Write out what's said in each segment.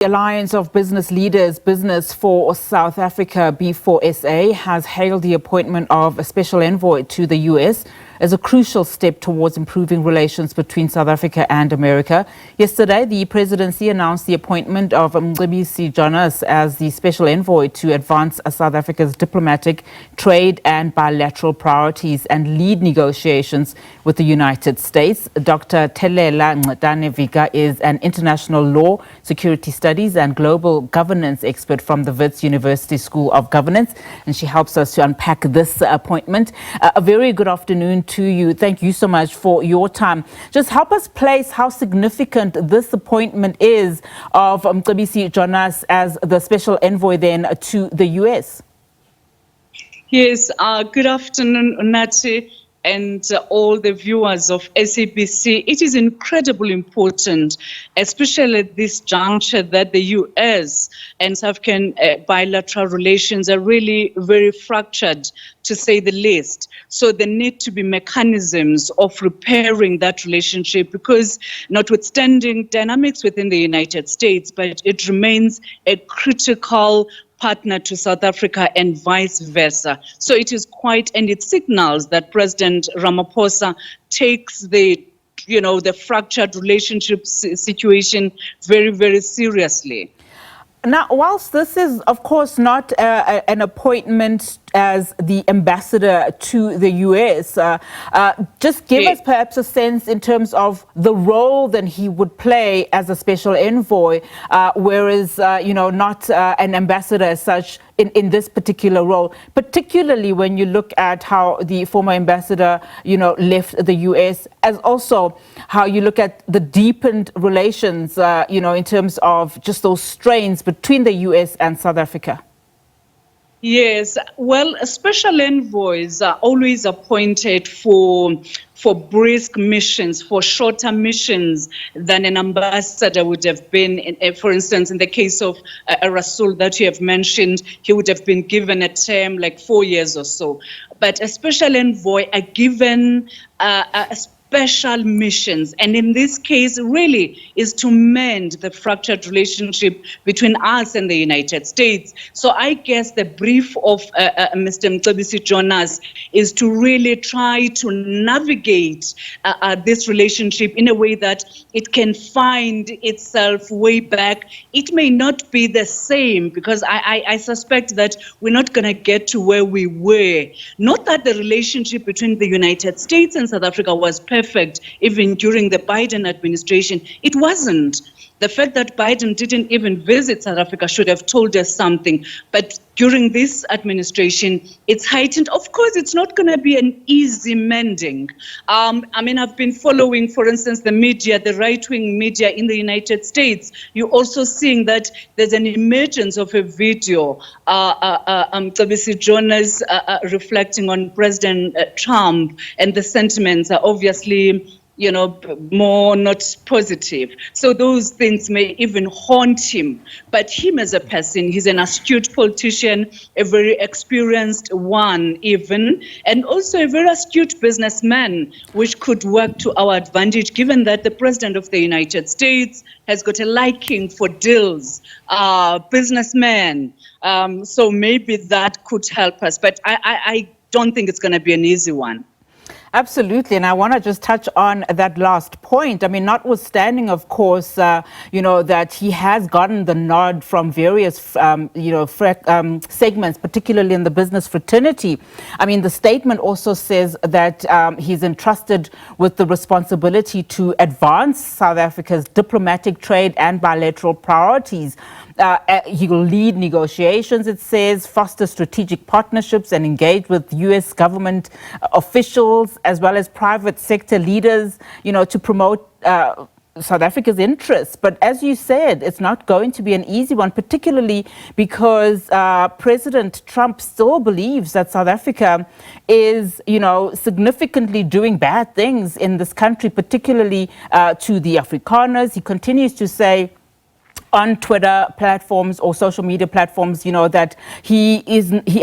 The Alliance of Business Leaders, Business for South Africa, B4SA, has hailed the appointment of a special envoy to the US as a crucial step towards improving relations between South Africa and America. Yesterday, the Presidency announced the appointment of Mcebisi Jonas as the special envoy to advance South Africa's diplomatic, trade and bilateral priorities and lead negotiations with the United States. Dr. Thelela Ngcetane-Vika is an international law, security studies and global governance expert from the Wits University School of Governance, and she helps us to unpack this appointment. A very good afternoon to you. Thank you so much for your time. Just help us place how significant this appointment is of Mcebisi Jonas as the special envoy then to the US. Yes, good afternoon, Nati, and all the viewers of SABC. It is incredibly important, especially at this juncture, that the US and South African bilateral relations are really very fractured, to say the least. So there need to be mechanisms of repairing that relationship, because notwithstanding dynamics within the United States, but it remains a critical partner to South Africa and vice versa. So it is quite, and it signals that President Ramaphosa takes the fractured relationship situation very, very seriously. Now, whilst this is, of course, not an appointment as the ambassador to the US, just give us perhaps a sense in terms of the role that he would play as a special envoy, whereas, not an ambassador as such in this particular role, particularly when you look at how the former ambassador, left the US, as also how you look at the deepened relations, in terms of just those strains between the US and South Africa. Yes, well, special envoys are always appointed for brisk missions, for shorter missions than an ambassador would have been. For instance, in the case of Rasul that you have mentioned, he would have been given a term like 4 years or so. But a special envoy are given special missions, and in this case really is to mend the fractured relationship between us and the United States. So I guess the brief of Mr. Mcebisi Jonas is to really try to navigate this relationship in a way that it can find itself way back. It may not be the same, because I suspect that we're not going to get to where we were. Not that the relationship between the United States and South Africa was perfect, even during the Biden administration. It wasn't. The fact that Biden didn't even visit South Africa should have told us something. But during this administration, it's heightened. Of course, it's not going to be an easy mending. I've been following, for instance, the media, the right-wing media in the United States. You're also seeing that there's an emergence of a video, Mcebisi Jonas reflecting on President Trump, and the sentiments are obviously more not positive. So those things may even haunt him. But him as a person, he's an astute politician, a very experienced one even, and also a very astute businessman, which could work to our advantage, given that the President of the United States has got a liking for deals, businessmen. So maybe that could help us. But I don't think it's going to be an easy one. Absolutely. And I want to just touch on that last point. I mean, notwithstanding, of course, that he has gotten the nod from various, segments, particularly in the business fraternity. I mean, the statement also says that he's entrusted with the responsibility to advance South Africa's diplomatic, trade and bilateral priorities. He will lead negotiations, it says, foster strategic partnerships and engage with U.S. government officials as well as private sector leaders, to promote South Africa's interests. But as you said, it's not going to be an easy one, particularly because President Trump still believes that South Africa is, significantly doing bad things in this country, particularly to the Afrikaners. He continues to say on Twitter platforms or social media platforms, you know, that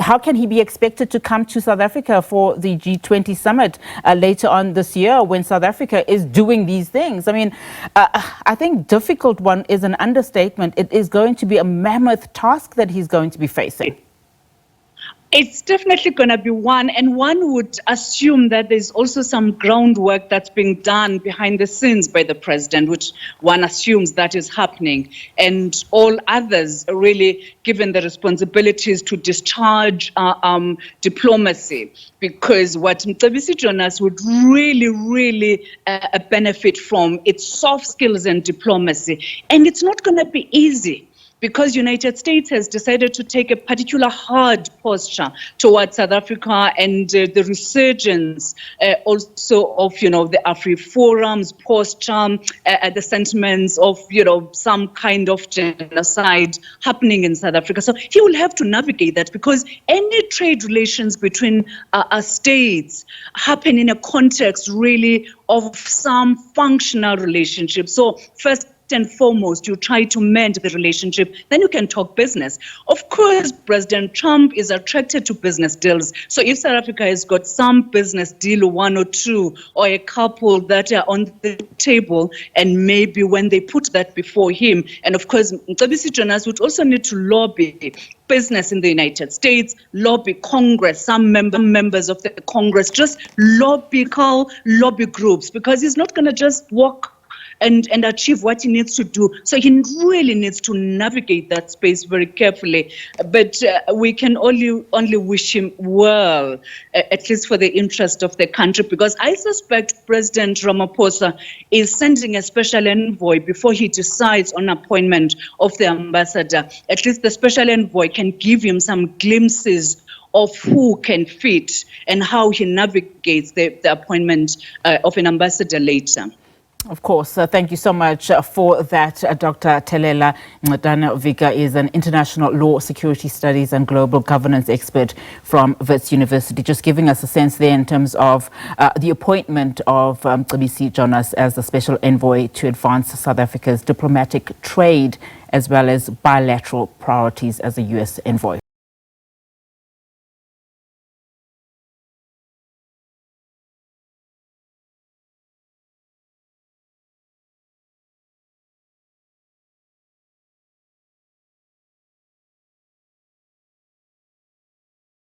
how can he be expected to come to South Africa for the G20 summit later on this year when South Africa is doing these things? I mean, I think difficult one is an understatement. It is going to be a mammoth task that he's going to be facing. It's definitely going to be one, and one would assume that there's also some groundwork that's being done behind the scenes by the president, which one assumes that is happening, and all others are really given the responsibilities to discharge diplomacy, because what Mcebisi Jonas would really benefit from, it's soft skills and diplomacy, and it's not going to be easy, because United States has decided to take a particular hard posture towards South Africa, and the resurgence also of, the AfriForum's posture, the sentiments of, some kind of genocide happening in South Africa. So he will have to navigate that, because any trade relations between states happen in a context really of some functional relationship. So first and foremost, you try to mend the relationship, then you can talk business. Of course, President Trump is attracted to business deals. So if South Africa has got some business deal, one or two, or a couple that are on the table, and maybe when they put that before him, and of course, Mcebisi Jonas would also need to lobby business in the United States, lobby Congress, some members of the Congress, just lobby groups, because he's not going to just walk and achieve what he needs to do. So he really needs to navigate that space very carefully. But we can only wish him well, at least for the interest of the country, because I suspect President Ramaphosa is sending a special envoy before he decides on appointment of the ambassador. At least the special envoy can give him some glimpses of who can fit and how he navigates the appointment of an ambassador later. Of course. Thank you so much for that. Dr. Thelela Ngcetane-Vika is an international law, security studies and global governance expert from Wits University, just giving us a sense there in terms of the appointment of Mcebisi Jonas as the special envoy to advance South Africa's diplomatic trade as well as bilateral priorities as a U.S. envoy.